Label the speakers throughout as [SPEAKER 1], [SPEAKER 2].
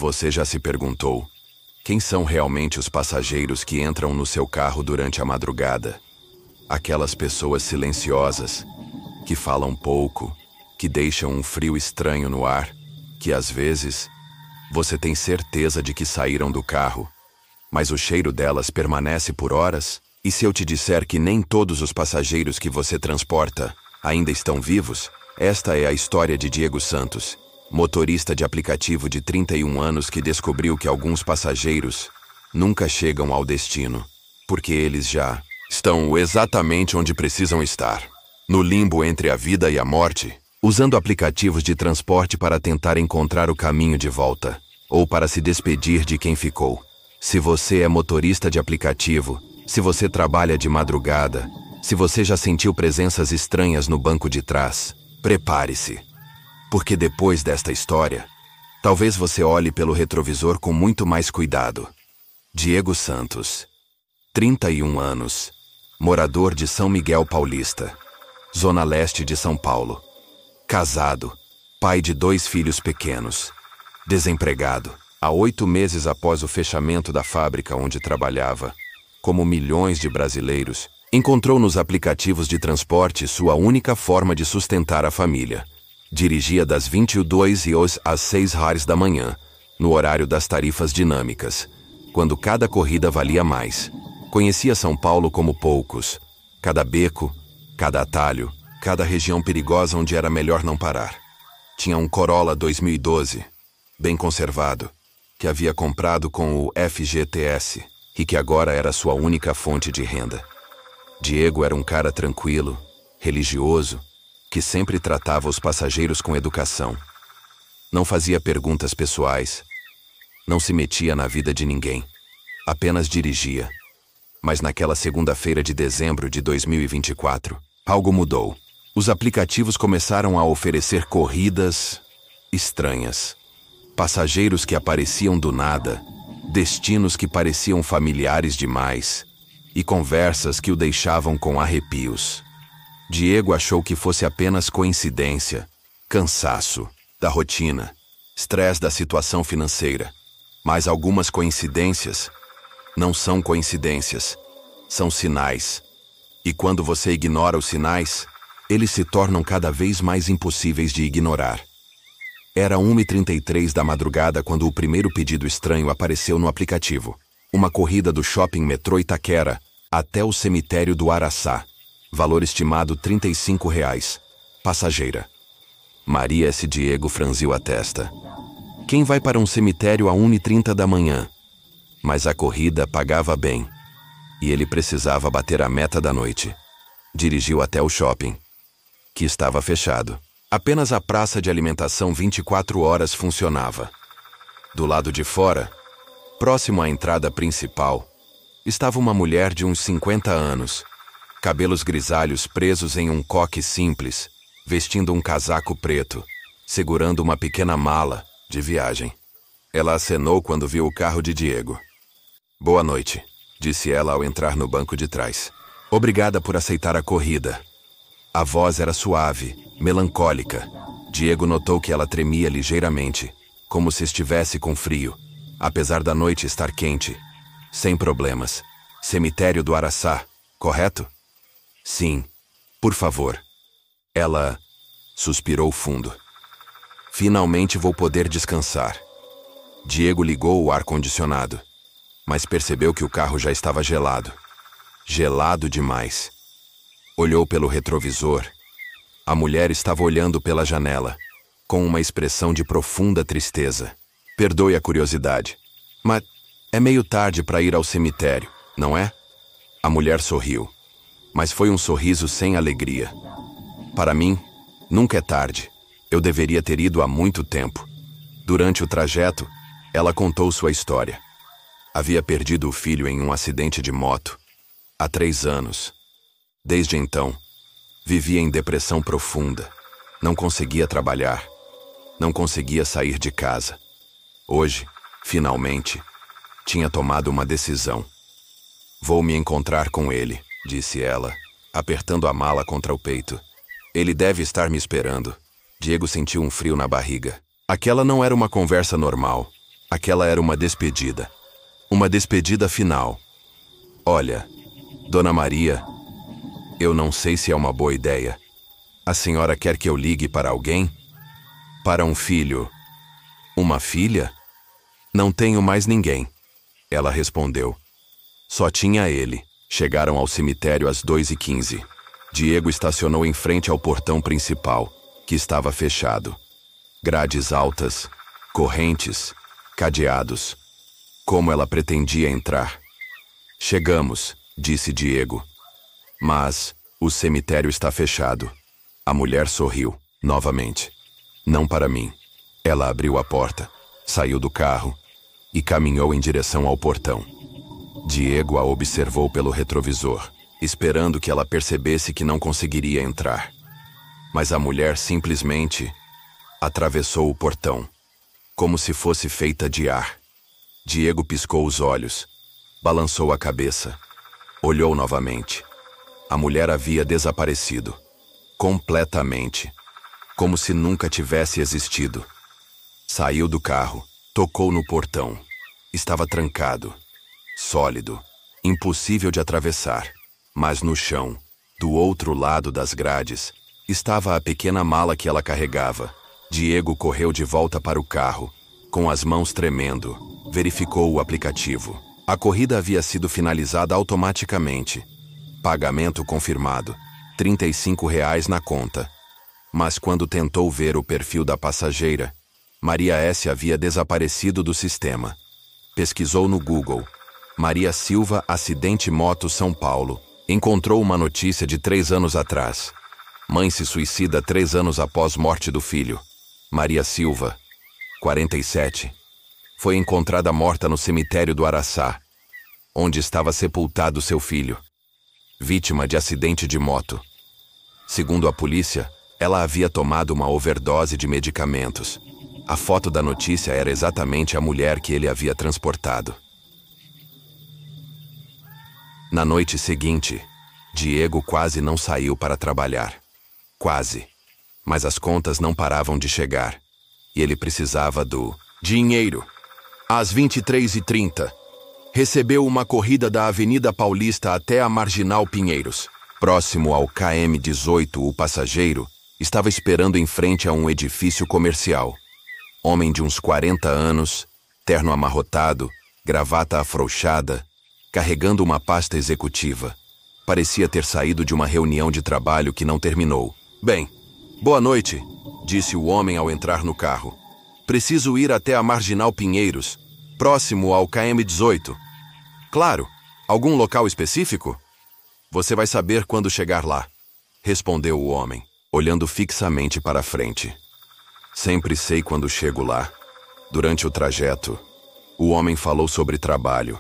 [SPEAKER 1] Você já se perguntou: quem são realmente os passageiros que entram no seu carro durante a madrugada? Aquelas pessoas silenciosas, que falam pouco, que deixam um frio estranho no ar, que às vezes você tem certeza de que saíram do carro, mas o cheiro delas permanece por horas? E se eu te disser que nem todos os passageiros que você transporta ainda estão vivos? Esta é a história de Diego Santos, motorista de aplicativo de 31 anos que descobriu que alguns passageiros nunca chegam ao destino, porque eles já estão exatamente onde precisam estar, no limbo entre a vida e a morte, usando aplicativos de transporte para tentar encontrar o caminho de volta, ou para se despedir de quem ficou. Se você é motorista de aplicativo, se você trabalha de madrugada, se você já sentiu presenças estranhas no banco de trás, prepare-se. Porque depois desta história, talvez você olhe pelo retrovisor com muito mais cuidado. Diego Santos, 31 anos, morador de São Miguel Paulista, zona leste de São Paulo. Casado, pai de 2 filhos pequenos. Desempregado, há 8 meses após o fechamento da fábrica onde trabalhava. Como milhões de brasileiros, encontrou nos aplicativos de transporte sua única forma de sustentar a família. Dirigia das 22h às 6h da manhã, no horário das tarifas dinâmicas, quando cada corrida valia mais. Conhecia São Paulo como poucos. Cada beco, cada atalho, cada região perigosa onde era melhor não parar. Tinha um Corolla 2012, bem conservado, que havia comprado com o FGTS e que agora era sua única fonte de renda. Diego era um cara tranquilo, religioso, que sempre tratava os passageiros com educação. Não fazia perguntas pessoais, não se metia na vida de ninguém, apenas dirigia. Mas naquela segunda-feira de dezembro de 2024, algo mudou. Os aplicativos começaram a oferecer corridas estranhas. Passageiros que apareciam do nada, destinos que pareciam familiares demais e conversas que o deixavam com arrepios. Diego achou que fosse apenas coincidência, cansaço da rotina, estresse da situação financeira. Mas algumas coincidências não são coincidências, são sinais. E quando você ignora os sinais, eles se tornam cada vez mais impossíveis de ignorar. Era 1h33 da madrugada quando o primeiro pedido estranho apareceu no aplicativo. Uma corrida do Shopping Metrô Itaquera até o cemitério do Araçá. Valor estimado R$ 35. Passageira. Maria S. Diego franziu a testa. Quem vai para um cemitério a 1h30 da manhã? Mas a corrida pagava bem. E ele precisava bater a meta da noite. Dirigiu até o shopping, que estava fechado. Apenas a praça de alimentação 24 horas funcionava. Do lado de fora, próximo à entrada principal, estava uma mulher de uns 50 anos, cabelos grisalhos presos em um coque simples, vestindo um casaco preto, segurando uma pequena mala de viagem. Ela acenou quando viu o carro de Diego. Boa noite, disse ela ao entrar no banco de trás. Obrigada por aceitar a corrida. A voz era suave, melancólica. Diego notou que ela tremia ligeiramente, como se estivesse com frio, apesar da noite estar quente. Sem problemas. Cemitério do Araçá, correto? Sim, por favor. Ela suspirou fundo. Finalmente vou poder descansar. Diego ligou o ar-condicionado, mas percebeu que o carro já estava gelado. Gelado demais. Olhou pelo retrovisor. A mulher estava olhando pela janela, com uma expressão de profunda tristeza. Perdoe a curiosidade, mas é meio tarde para ir ao cemitério, não é? A mulher sorriu, mas foi um sorriso sem alegria. Para mim, nunca é tarde. Eu deveria ter ido há muito tempo. Durante o trajeto, ela contou sua história. Havia perdido o filho em um acidente de moto, há 3 anos. Desde então, vivia em depressão profunda. Não conseguia trabalhar. Não conseguia sair de casa. Hoje, finalmente, tinha tomado uma decisão. Vou me encontrar com ele, disse ela, apertando a mala contra o peito. Ele deve estar me esperando. Diego sentiu um frio na barriga. Aquela não era uma conversa normal. Aquela era uma despedida. Uma despedida final. Olha, Dona Maria, eu não sei se é uma boa ideia. A senhora quer que eu ligue para alguém? Para um filho? Uma filha? Não tenho mais ninguém. Ela respondeu. Só tinha ele. Chegaram ao cemitério às 2h15. Diego estacionou em frente ao portão principal, que estava fechado. Grades altas, correntes, cadeados. Como ela pretendia entrar? Chegamos, disse Diego. Mas o cemitério está fechado. A mulher sorriu, novamente. Não para mim. Ela abriu a porta, saiu do carro e caminhou em direção ao portão. Diego a observou pelo retrovisor, esperando que ela percebesse que não conseguiria entrar. Mas a mulher simplesmente atravessou o portão, como se fosse feita de ar. Diego piscou os olhos, balançou a cabeça, olhou novamente. A mulher havia desaparecido, completamente, como se nunca tivesse existido. Saiu do carro, tocou no portão. Estava trancado, sólido, impossível de atravessar. Mas no chão, do outro lado das grades, estava a pequena mala que ela carregava. Diego correu de volta para o carro, com as mãos tremendo. Verificou o aplicativo. A corrida havia sido finalizada automaticamente. Pagamento confirmado. R$ 35 na conta. Mas quando tentou ver o perfil da passageira, Maria S. havia desaparecido do sistema. Pesquisou no Google. Maria Silva, acidente moto São Paulo. Encontrou uma notícia de 3 anos atrás. Mãe se suicida 3 anos após morte do filho. Maria Silva, 47, foi encontrada morta no cemitério do Araçá, onde estava sepultado seu filho. Vítima de acidente de moto. Segundo a polícia, ela havia tomado uma overdose de medicamentos. A foto da notícia era exatamente a mulher que ele havia transportado. Na noite seguinte, Diego quase não saiu para trabalhar. Quase. Mas as contas não paravam de chegar. E ele precisava do dinheiro. Às 23h30, recebeu uma corrida da Avenida Paulista até a Marginal Pinheiros. Próximo ao KM-18, o passageiro estava esperando em frente a um edifício comercial. Homem de uns 40 anos, terno amarrotado, gravata afrouxada, carregando uma pasta executiva. Parecia ter saído de uma reunião de trabalho que não terminou. Bem, boa noite, disse o homem ao entrar no carro. Preciso ir até a Marginal Pinheiros, próximo ao KM-18. Claro, algum local específico? Você vai saber quando chegar lá, respondeu o homem, olhando fixamente para a frente. Sempre sei quando chego lá. Durante o trajeto, o homem falou sobre trabalho.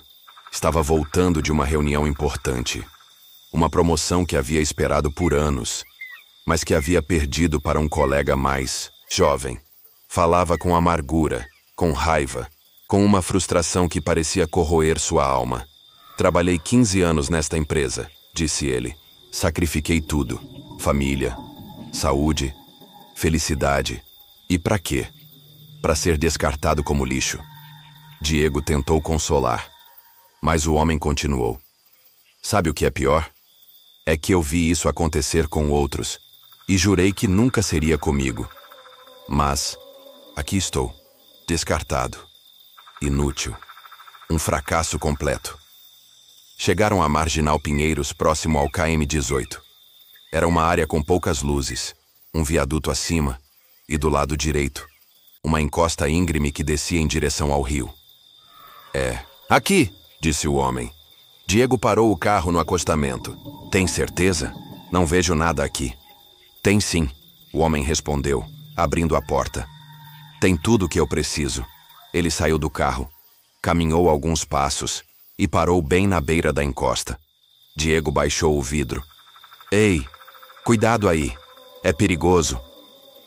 [SPEAKER 1] Estava voltando de uma reunião importante. Uma promoção que havia esperado por anos, mas que havia perdido para um colega mais jovem. Falava com amargura, com raiva, com uma frustração que parecia corroer sua alma. Trabalhei 15 anos nesta empresa, disse ele. Sacrifiquei tudo. Família, saúde, felicidade. E para quê? Para ser descartado como lixo. Diego tentou consolar, mas o homem continuou. Sabe o que é pior? É que eu vi isso acontecer com outros. E jurei que nunca seria comigo. Mas aqui estou, descartado, inútil, um fracasso completo. Chegaram à Marginal Pinheiros, próximo ao KM-18. Era uma área com poucas luzes, um viaduto acima, e do lado direito, uma encosta íngreme que descia em direção ao rio. Aqui, disse o homem. Diego parou o carro no acostamento. Tem certeza? Não vejo nada aqui. Tem sim, o homem respondeu, abrindo a porta. Tem tudo o que eu preciso. Ele saiu do carro, caminhou alguns passos e parou bem na beira da encosta. Diego baixou o vidro. Ei, cuidado aí, é perigoso.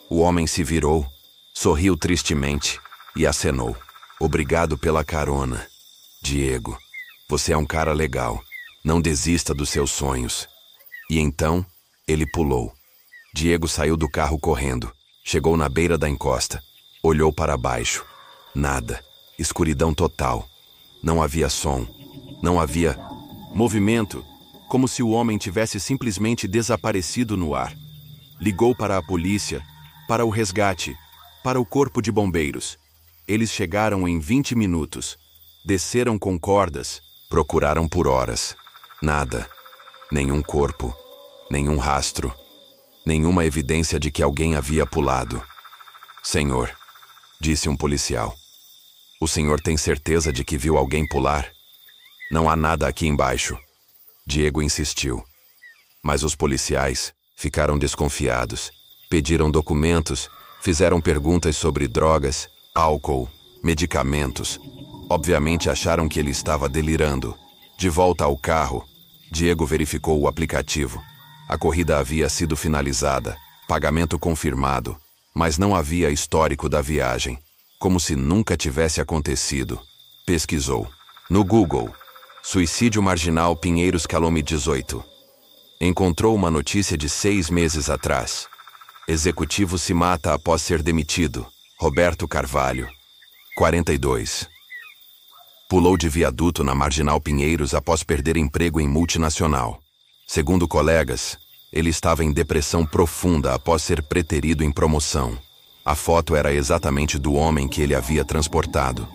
[SPEAKER 1] O homem se virou, sorriu tristemente e acenou. Obrigado pela carona. Diego, você é um cara legal. Não desista dos seus sonhos. E então, ele pulou. Diego saiu do carro correndo. Chegou na beira da encosta. Olhou para baixo. Nada. Escuridão total. Não havia som. Não havia movimento, como se o homem tivesse simplesmente desaparecido no ar. Ligou para a polícia, para o resgate, para o corpo de bombeiros. Eles chegaram em 20 minutos. Desceram com cordas, procuraram por horas. Nada. Nenhum corpo, nenhum rastro, nenhuma evidência de que alguém havia pulado. Senhor, disse um policial, o senhor tem certeza de que viu alguém pular? Não há nada aqui embaixo. Diego insistiu. Mas os policiais ficaram desconfiados. Pediram documentos, fizeram perguntas sobre drogas, álcool, medicamentos. Obviamente acharam que ele estava delirando. De volta ao carro, Diego verificou o aplicativo. A corrida havia sido finalizada, pagamento confirmado, mas não havia histórico da viagem, como se nunca tivesse acontecido. Pesquisou. No Google, suicídio marginal Pinheiros Calome 18. Encontrou uma notícia de 6 meses atrás. Executivo se mata após ser demitido. Roberto Carvalho, 42. Pulou de viaduto na Marginal Pinheiros após perder emprego em multinacional. Segundo colegas, ele estava em depressão profunda após ser preterido em promoção. A foto era exatamente do homem que ele havia transportado.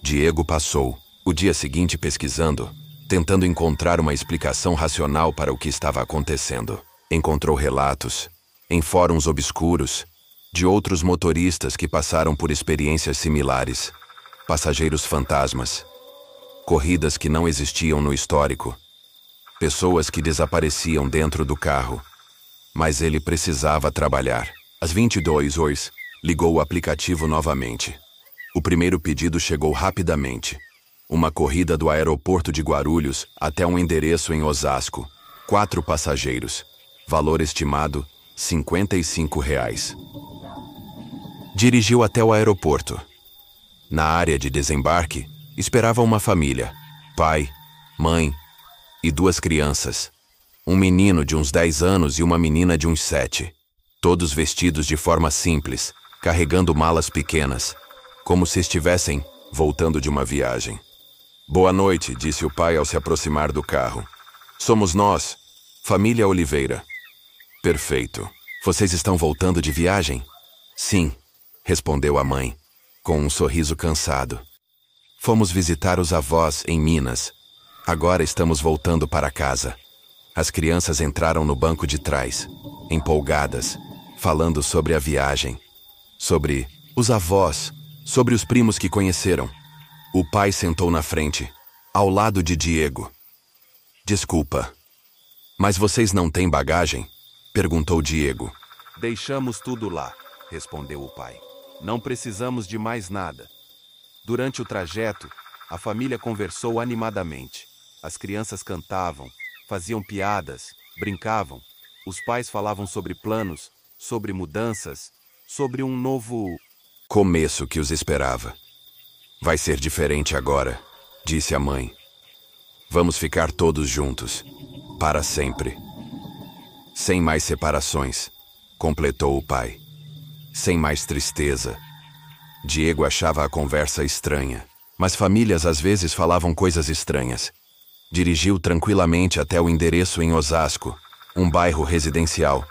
[SPEAKER 1] Diego passou o dia seguinte pesquisando, tentando encontrar uma explicação racional para o que estava acontecendo. Encontrou relatos, em fóruns obscuros, de outros motoristas que passaram por experiências similares. Passageiros fantasmas, corridas que não existiam no histórico, pessoas que desapareciam dentro do carro. Mas ele precisava trabalhar. Às 22 horas, ligou o aplicativo novamente. O primeiro pedido chegou rapidamente. Uma corrida do aeroporto de Guarulhos até um endereço em Osasco. 4 passageiros. Valor estimado, R$ 55. Dirigiu até o aeroporto. Na área de desembarque, esperava uma família. Pai, mãe e 2 crianças. Um menino de uns 10 anos e uma menina de uns 7. Todos vestidos de forma simples, carregando malas pequenas, como se estivessem voltando de uma viagem. Boa noite, disse o pai ao se aproximar do carro. Somos nós, família Oliveira. Perfeito. Vocês estão voltando de viagem? Sim, respondeu a mãe, com um sorriso cansado. Fomos visitar os avós em Minas. Agora estamos voltando para casa. As crianças entraram no banco de trás, empolgadas, falando sobre a viagem, sobre os avós, sobre os primos que conheceram. O pai sentou na frente, ao lado de Diego. Desculpa, mas vocês não têm bagagem? Perguntou Diego. Deixamos tudo lá, respondeu o pai. Não precisamos de mais nada. Durante o trajeto, a família conversou animadamente. As crianças cantavam, faziam piadas, brincavam. Os pais falavam sobre planos, sobre mudanças, sobre um novo começo que os esperava. Vai ser diferente agora, disse a mãe. Vamos ficar todos juntos, para sempre. Sem mais separações, completou o pai. Sem mais tristeza. Diego achava a conversa estranha, mas famílias às vezes falavam coisas estranhas. Dirigiu tranquilamente até o endereço em Osasco, um bairro residencial.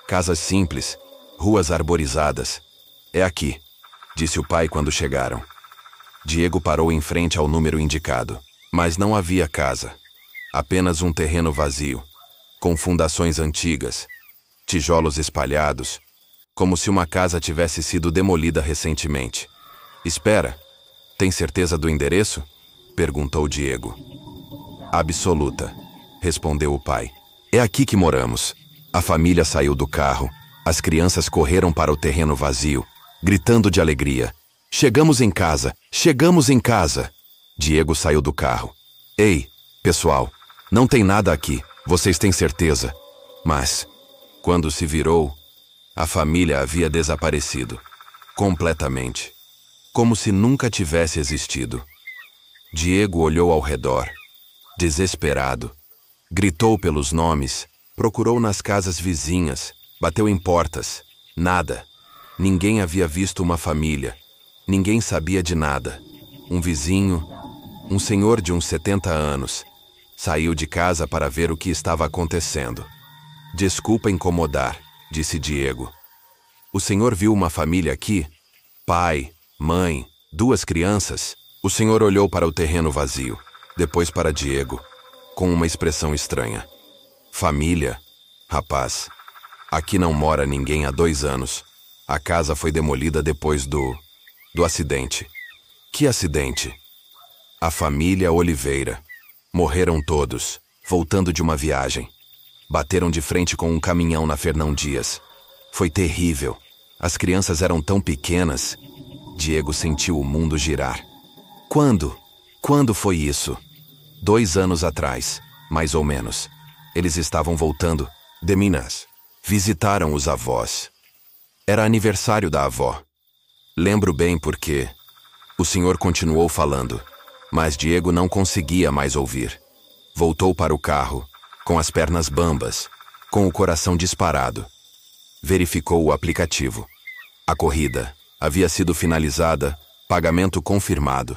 [SPEAKER 1] Casas simples, ruas arborizadas. É aqui, disse o pai quando chegaram. Diego parou em frente ao número indicado, mas não havia casa. Apenas um terreno vazio, com fundações antigas, tijolos espalhados, como se uma casa tivesse sido demolida recentemente. Espera, tem certeza do endereço? Perguntou Diego. Absoluta, respondeu o pai. É aqui que moramos. A família saiu do carro. As crianças correram para o terreno vazio, gritando de alegria. Chegamos em casa! Chegamos em casa! Diego saiu do carro. Ei, pessoal, não tem nada aqui, vocês têm certeza? Mas, quando se virou, a família havia desaparecido. Completamente. Como se nunca tivesse existido. Diego olhou ao redor, desesperado. Gritou pelos nomes, procurou nas casas vizinhas, bateu em portas. Nada. Ninguém havia visto uma família. Ninguém sabia de nada. Um vizinho, um senhor de uns 70 anos, saiu de casa para ver o que estava acontecendo. Desculpa incomodar, disse Diego. O senhor viu uma família aqui? Pai, mãe, 2 crianças? O senhor olhou para o terreno vazio, depois para Diego, com uma expressão estranha. Família? Rapaz, aqui não mora ninguém há 2 anos. A casa foi demolida depois do acidente. Que acidente? A família Oliveira. Morreram todos, voltando de uma viagem. Bateram de frente com um caminhão na Fernão Dias. Foi terrível. As crianças eram tão pequenas. Diego sentiu o mundo girar. Quando? Quando foi isso? 2 anos atrás, mais ou menos. Eles estavam voltando de Minas. Visitaram os avós. Era aniversário da avó. Lembro bem porque... O senhor continuou falando, mas Diego não conseguia mais ouvir. Voltou para o carro, com as pernas bambas, com o coração disparado. Verificou o aplicativo. A corrida havia sido finalizada, pagamento confirmado.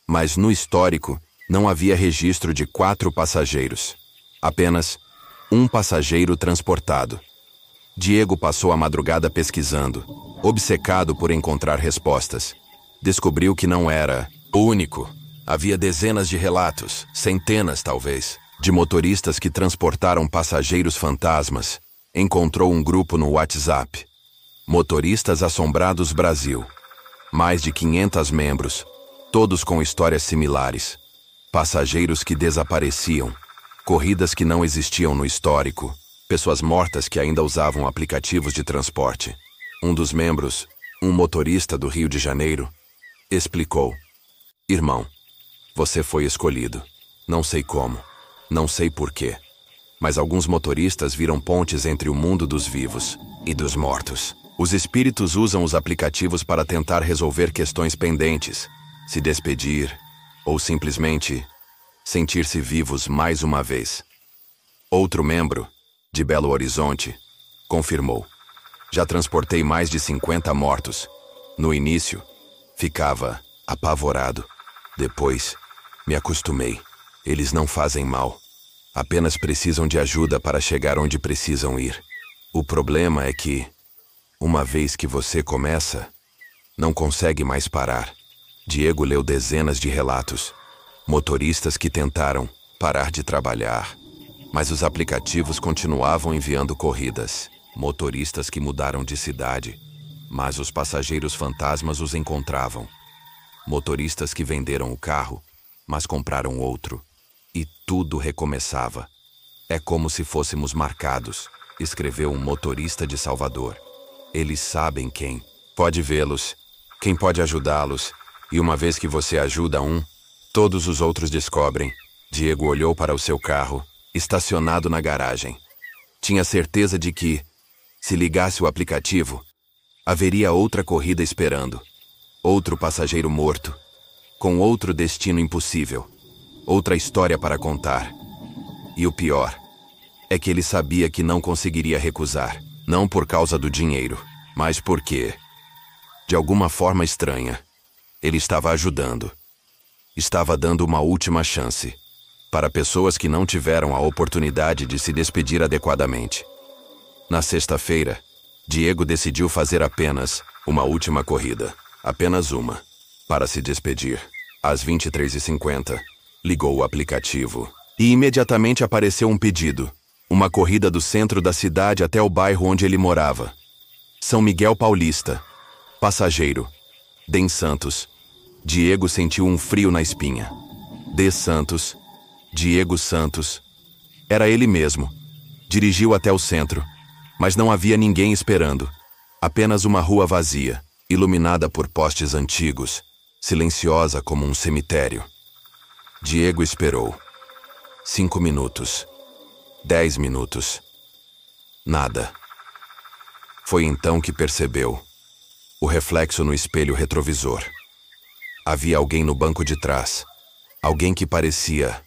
[SPEAKER 1] Mas no histórico não havia registro de 4 passageiros. Apenas 1 passageiro transportado. Diego passou a madrugada pesquisando, obcecado por encontrar respostas. Descobriu que não era o único. Havia dezenas de relatos, centenas talvez, de motoristas que transportaram passageiros fantasmas. Encontrou um grupo no WhatsApp. Motoristas Assombrados Brasil. Mais de 500 membros, todos com histórias similares. Passageiros que desapareciam. Corridas que não existiam no histórico. Pessoas mortas que ainda usavam aplicativos de transporte. Um dos membros, um motorista do Rio de Janeiro, explicou: Irmão, você foi escolhido. Não sei como, não sei porquê, mas alguns motoristas viram pontes entre o mundo dos vivos e dos mortos. Os espíritos usam os aplicativos para tentar resolver questões pendentes, se despedir ou simplesmente sentir-se vivos mais uma vez. Outro membro, de Belo Horizonte, confirmou: Já transportei mais de 50 mortos. No início, ficava apavorado. Depois, me acostumei. Eles não fazem mal. Apenas precisam de ajuda para chegar onde precisam ir. O problema é que, uma vez que você começa, não consegue mais parar. Diego leu dezenas de relatos. Motoristas que tentaram parar de trabalhar, mas os aplicativos continuavam enviando corridas. Motoristas que mudaram de cidade, mas os passageiros fantasmas os encontravam. Motoristas que venderam o carro, mas compraram outro. E tudo recomeçava. É como se fôssemos marcados, escreveu um motorista de Salvador. Eles sabem quem pode vê-los, quem pode ajudá-los, e uma vez que você ajuda um, todos os outros descobrem. Diego olhou para o seu carro, estacionado na garagem. Tinha certeza de que, se ligasse o aplicativo, haveria outra corrida esperando. Outro passageiro morto, com outro destino impossível. Outra história para contar. E o pior é que ele sabia que não conseguiria recusar. Não por causa do dinheiro, mas porque, de alguma forma estranha, ele estava ajudando. Estava dando uma última chance para pessoas que não tiveram a oportunidade de se despedir adequadamente. Na sexta-feira, Diego decidiu fazer apenas uma última corrida. Apenas uma. Para se despedir. Às 23h50, ligou o aplicativo. E imediatamente apareceu um pedido. Uma corrida do centro da cidade até o bairro onde ele morava. São Miguel Paulista. Passageiro. D. Santos. Diego sentiu um frio na espinha. D. Santos. Diego Santos. Era ele mesmo. Dirigiu até o centro. Mas não havia ninguém esperando. Apenas uma rua vazia, iluminada por postes antigos, silenciosa como um cemitério. Diego esperou. 5 minutos. 10 minutos. Nada. Foi então que percebeu o reflexo no espelho retrovisor. Havia alguém no banco de trás. Alguém que parecia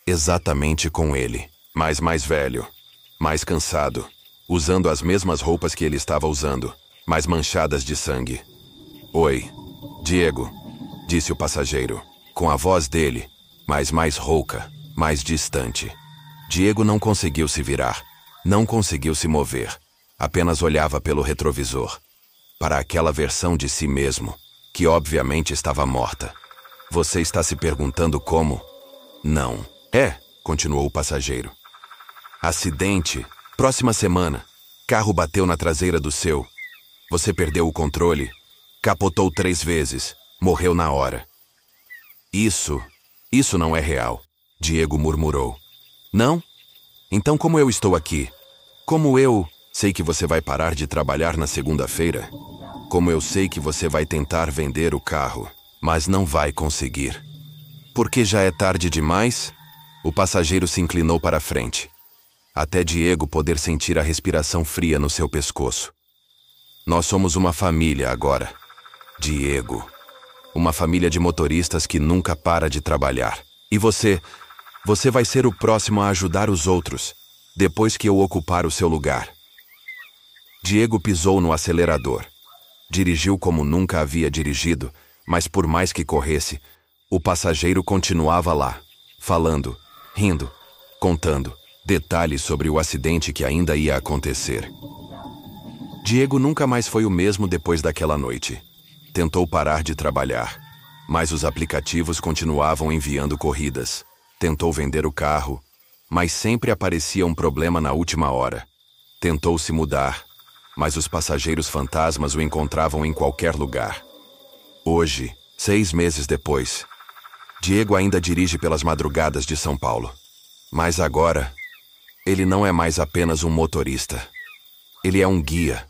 [SPEAKER 1] exatamente com ele, mas mais velho, mais cansado, usando as mesmas roupas que ele estava usando, mas manchadas de sangue. Oi, Diego. disse o passageiro, com a voz dele, mas mais rouca, mais distante. Diego não conseguiu se virar, não conseguiu se mover, apenas olhava pelo retrovisor, para aquela versão de si mesmo, que obviamente estava morta. Você está se perguntando como? Não. Continuou o passageiro. Acidente. Próxima semana. Carro bateu na traseira do seu. Você perdeu o controle. Capotou 3 vezes. Morreu na hora. Isso não é real, Diego murmurou. Não? Então como eu estou aqui? Como eu sei que você vai parar de trabalhar na segunda-feira? Como eu sei que você vai tentar vender o carro, mas não vai conseguir? Porque já é tarde demais? O passageiro se inclinou para a frente, até Diego poder sentir a respiração fria no seu pescoço. Nós somos uma família agora, Diego. Uma família de motoristas que nunca para de trabalhar. E você vai ser o próximo a ajudar os outros, depois que eu ocupar o seu lugar. Diego pisou no acelerador. Dirigiu como nunca havia dirigido, mas por mais que corresse, o passageiro continuava lá, falando, rindo, contando detalhes sobre o acidente que ainda ia acontecer. Diego nunca mais foi o mesmo depois daquela noite. Tentou parar de trabalhar, mas os aplicativos continuavam enviando corridas. Tentou vender o carro, mas sempre aparecia um problema na última hora. Tentou se mudar, mas os passageiros fantasmas o encontravam em qualquer lugar. Hoje, 6 meses depois, Diego ainda dirige pelas madrugadas de São Paulo. Mas agora, ele não é mais apenas um motorista. Ele é um guia,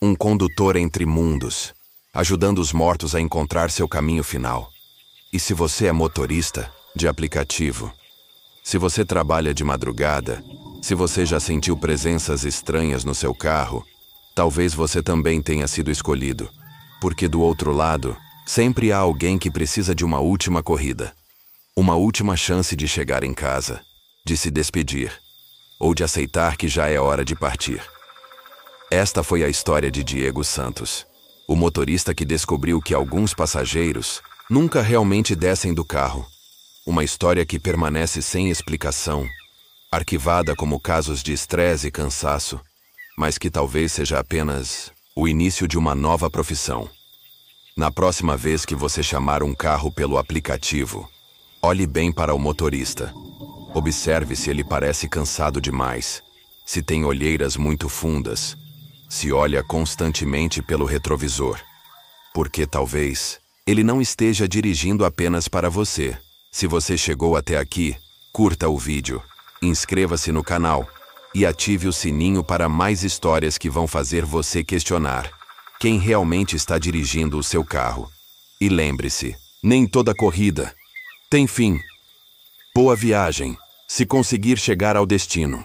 [SPEAKER 1] um condutor entre mundos, ajudando os mortos a encontrar seu caminho final. E se você é motorista de aplicativo, se você trabalha de madrugada, se você já sentiu presenças estranhas no seu carro, talvez você também tenha sido escolhido, porque do outro lado, sempre há alguém que precisa de uma última corrida, uma última chance de chegar em casa, de se despedir, ou de aceitar que já é hora de partir. Esta foi a história de Diego Santos, o motorista que descobriu que alguns passageiros nunca realmente descem do carro. Uma história que permanece sem explicação, arquivada como casos de estresse e cansaço, mas que talvez seja apenas o início de uma nova profissão. Na próxima vez que você chamar um carro pelo aplicativo, olhe bem para o motorista. Observe se ele parece cansado demais, se tem olheiras muito fundas, se olha constantemente pelo retrovisor. Porque talvez ele não esteja dirigindo apenas para você. Se você chegou até aqui, curta o vídeo, inscreva-se no canal e ative o sininho para mais histórias que vão fazer você questionar quem realmente está dirigindo o seu carro. E lembre-se, nem toda corrida tem fim. Boa viagem, se conseguir chegar ao destino.